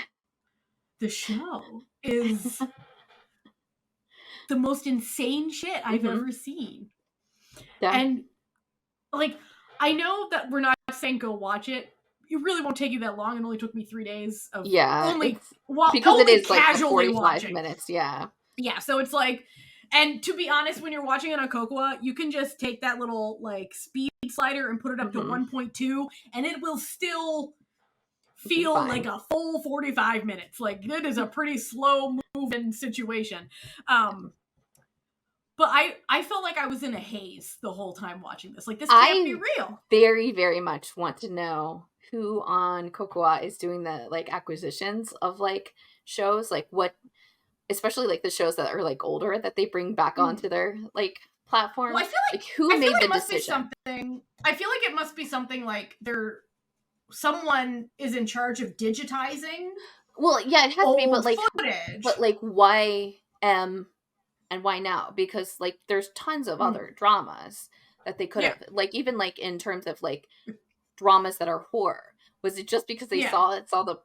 is the most insane shit I've ever seen. Yeah. And, like, I know that we're not saying go watch it. It really won't take you that long. It only took me 3 days of because it is like 45 minutes. Yeah. Yeah. So it's like, and to be honest, when you're watching it on Kocowa, you can just take that little like speed slider and put it up to 1.2, and it will still feel like a full 45 minutes. Like, it is a pretty slow moving situation. But I felt like I was in a haze the whole time watching this. Like, this can't be real. Very, very much want to know who on Kocowa is doing the, like, acquisitions of, like, shows. Like, what, especially, like, the shows that are, like, older that they bring back onto their, like, platform. Well, I feel like who made the decision? I feel like it must be something like someone is in charge of digitizing. Well, yeah, it has to be, but, like, footage. But, like, why and why now? Because, like, there's tons of other dramas that they could have, like, even, like, in terms of, like, dramas that are horror. Was it just because they saw the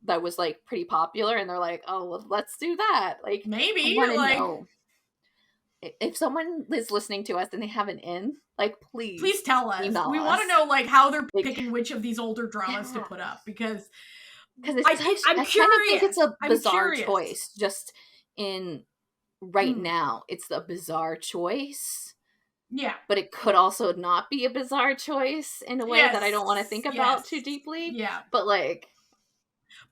that was, like, pretty popular, and they're like, oh, well, let's do that? Like, maybe, I like, know. If someone is listening to us and they have an in, like, please tell us. We want to know, like, how they're picking which of these older dramas to put up, because I'm curious. I kind of think it's a bizarre choice. Just in right now, it's a bizarre choice. Yeah. But it could also not be a bizarre choice in a way that I don't want to think about too deeply. Yeah. But, like...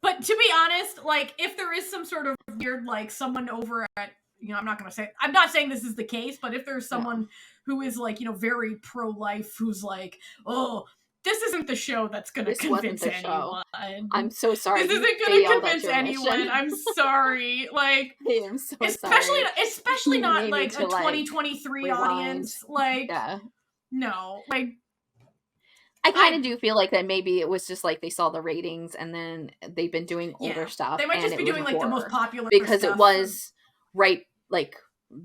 But to be honest, like, if there is some sort of weird, like, someone over at, you know, I'm not saying this is the case, but if there's someone who is, like, you know, very pro-life, who's like, oh, this isn't the show that's going to convince anyone. I'm so sorry. This isn't going to convince anyone. I'm sorry. Like, I am so sorry. Especially not, like, a 2023 audience. Like, no. Like, I kind of do feel like that maybe it was just, like, they saw the ratings, and then they've been doing older stuff. They might just be doing, like, the most popular because stuff. It was right, like,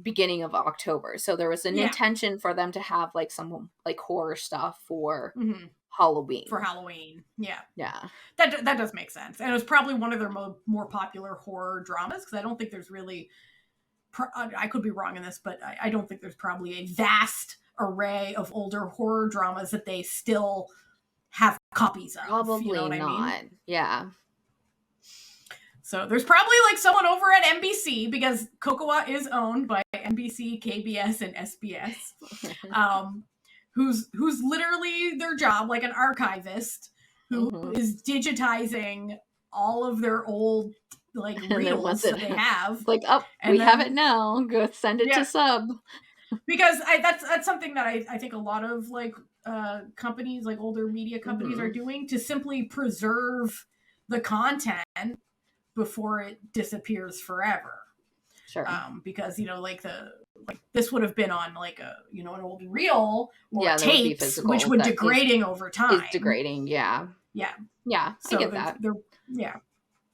beginning of October. So there was an intention for them to have, like, some, like, horror stuff for Halloween. For Halloween. Yeah. Yeah. That does make sense. And it was probably one of their more popular horror dramas, because I don't think there's really... I could be wrong in this, but I don't think there's probably a vast array of older horror dramas that they still have copies of. Probably you know what not. I mean? Yeah. So there's probably like someone over at NBC, because Kocowa is owned by NBC, KBS, and SBS, who's literally their job, like an archivist, who is digitizing all of their old like reels that they have. Like, we have it now. Go send it to sub. Because that's something that I think a lot of like companies, like older media companies, are doing to simply preserve the content before it disappears forever. Sure. Because like this would have been on like a an old reel or tapes, which would degrading over time. It's degrading, yeah. Yeah. Yeah. So I get that. Yeah.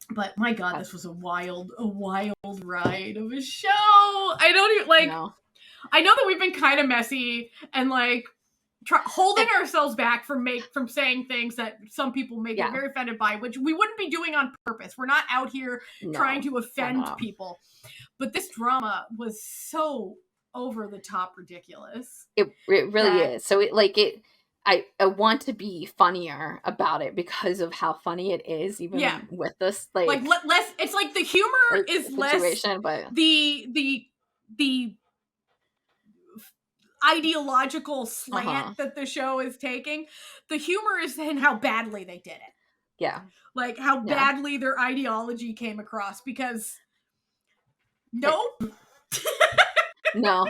But my God, this was a wild ride of a show. I don't even like. No. I know that we've been kind of messy and like holding ourselves back from saying things that some people may get very offended by, which we wouldn't be doing on purpose. We're not out here trying to offend people. But this drama was so over the top ridiculous. It really is. So I want to be funnier about it because of how funny it is, even with this like less. It's like the humor is less, but the ideological slant that the show is taking. The humor is in how badly they did it. Yeah. Like how badly their ideology came across, because nope. No.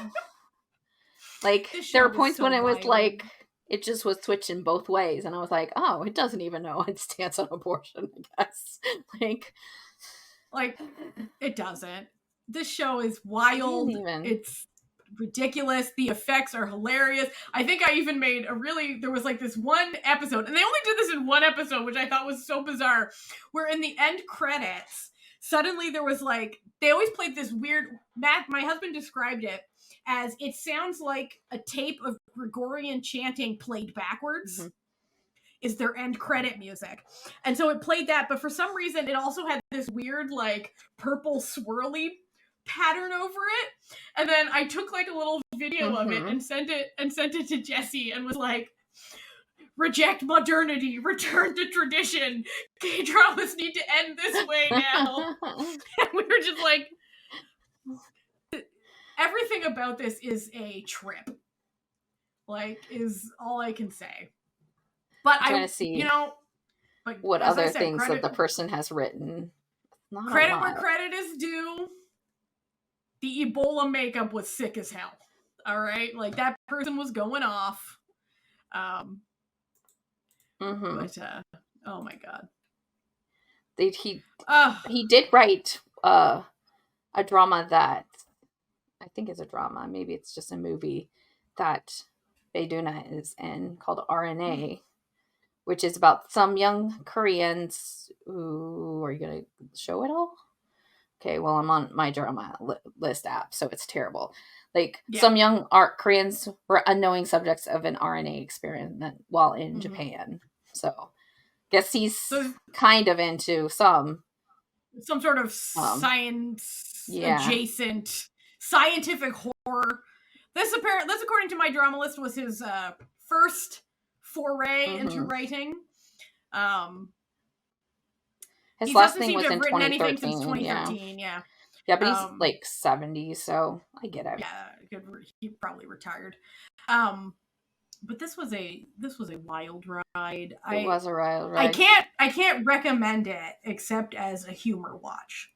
Like there were points when it was like it just was switching both ways, and I was like, oh, it doesn't even know its stance on abortion, I guess. Like it doesn't. This show is wild. It's ridiculous. The effects are hilarious. I think I even made there was like this one episode, and they only did this in one episode, which I thought was so bizarre, where in the end credits, suddenly there was like, they always played this weird, my husband described it as, it sounds like a tape of Gregorian chanting played backwards. Is their end credit music. And so it played that, but for some reason it also had this weird like purple swirly pattern over it. And then I took like a little video of it and sent it to Jessie and was like, reject modernity, return to tradition. Gay dramas need to end this way now. And we were just like, everything about this is a trip. Like, is all I can say. But I'm trying to see, like, what other things that the person has written. Credit where credit is due. The Ebola makeup was sick as hell. All right, like that person was going off. But oh my God, he did write a drama that I think is a drama. Maybe it's just a movie that Baeduna is in called RNA, which is about some young Koreans who... Are you going to show it all? Okay, well, I'm on my drama list app, so it's terrible. Like, some young Koreans were unknowing subjects of an RNA experiment while in Japan. So, guess he's kind of into some sort of science adjacent scientific horror. This according to my drama list, was his first foray into writing. His last thing was in 2013. Since 2013, yeah, but he's like 70, so I get it. Yeah, he probably retired. But this was a wild ride. It was a wild ride. I can't recommend it except as a humor watch.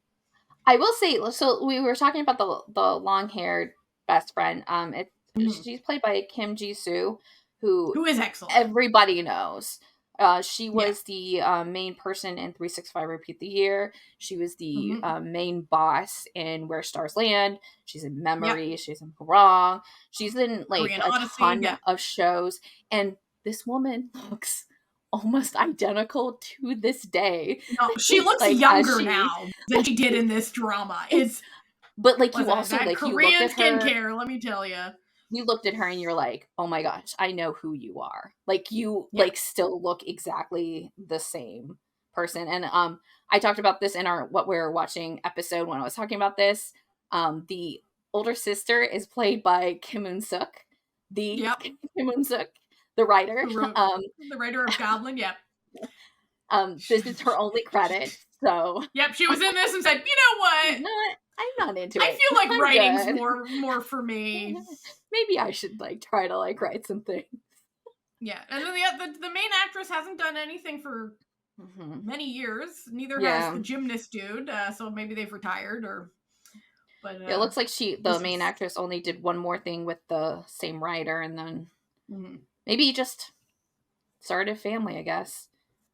I will say, so we were talking about the long-haired best friend. She's played by Kim Ji-soo, who is excellent. Everybody knows. She was the main person in 365 Repeat the Year. She was the main boss in Where Stars Land. She's in Memory. She's in Hurrah. She's in like Korean Odyssey, ton of shows. And this woman looks almost identical to this day. No, she looks like, younger now than she did in this drama. But like you also like Korean skincare, let me tell you. You looked at her and you're like, oh my gosh, I know who you are. Like you like still look exactly the same person. And I talked about this in our What We're Watching episode when I was talking about this. The older sister is played by Kim Eun-suk, the Kim Eun-suk, the writer. The writer of Goblin, yep. This is her only credit, so. Yep, she was in this and said, you know what? I'm not into it. I feel like writing's more for me. Maybe I should try to write some things. Yeah, and then the main actress hasn't done anything for many years. Neither has the gymnast dude. So maybe they've retired But it looks like the main actress only did one more thing with the same writer, and then maybe just started a family, I guess.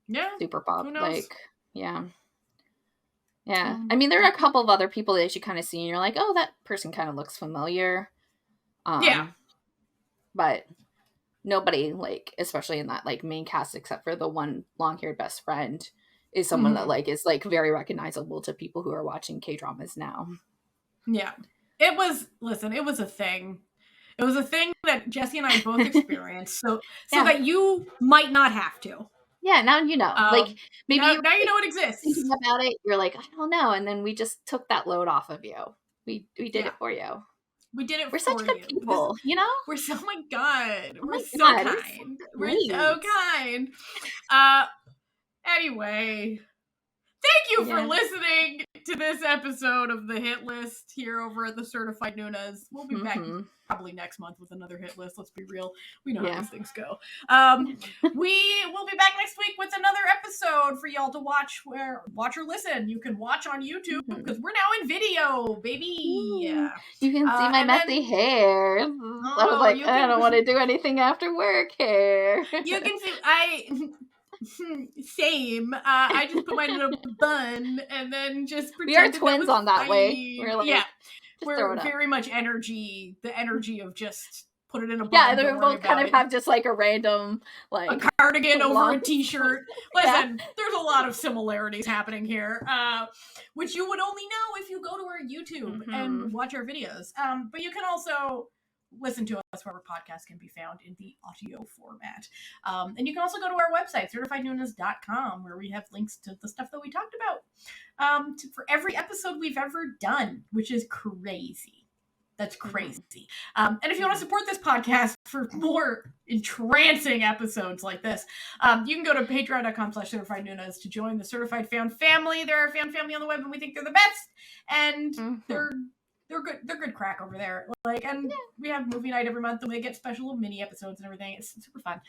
Yeah, super pop. Who knows? Yeah. I mean, there are a couple of other people that you kind of see, and you're like, oh, that person kind of looks familiar. But nobody especially in that main cast, except for the one long-haired best friend, is someone that is very recognizable to people who are watching K-dramas now. Yeah, it was a thing. It was a thing that Jessie and I both experienced, so that you might not have to. Yeah, now you know. Maybe now you know it exists. Thinking about it, you're like, I don't know, and then we just took that load off of you. We did it for you. We did it We're for you. We're such good people, you know? We're so, oh my God. We're so kind. We're so kind. Anyway, thank you for listening to this episode of the Hit List here over at the Certified Nunas. We'll be back probably next month with another hit list. Let's be real. We know how these things go. We will be back next week with another episode for y'all to watch or listen. You can watch on YouTube because we're now in video, baby. You can see my messy hair. I was like, I don't want to do anything after work hair. You can see same. I just put mine in a bun and then just pretend. We are twins on that way. We're very much the energy of just put it in a bun. Yeah, they both kind of have just a random a cardigan over a t-shirt. Listen, there's a lot of similarities happening here, which you would only know if you go to our YouTube and watch our videos. But you can also listen to us wherever podcasts can be found in the audio format. And you can also go to our website, certifiednunas.com, where we have links to the stuff that we talked about for every episode we've ever done, which is crazy. That's crazy. And if you want to support this podcast for more entrancing episodes like this, you can go to patreon.com/certifiednunas to join the Certified Fan Family. They're our fan family on the web, and we think they're the best. And they're good crack over there. We have movie night every month, and we get special mini episodes and everything. It's super fun.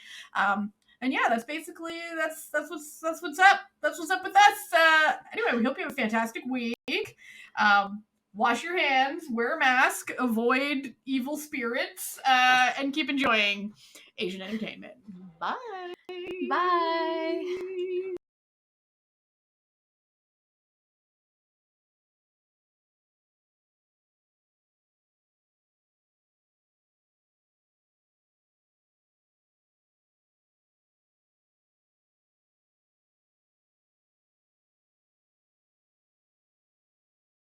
And yeah, that's basically that's what's up. That's what's up with us. Anyway, we hope you have a fantastic week. Wash your hands, wear a mask, avoid evil spirits, and keep enjoying Asian entertainment. Bye. Bye.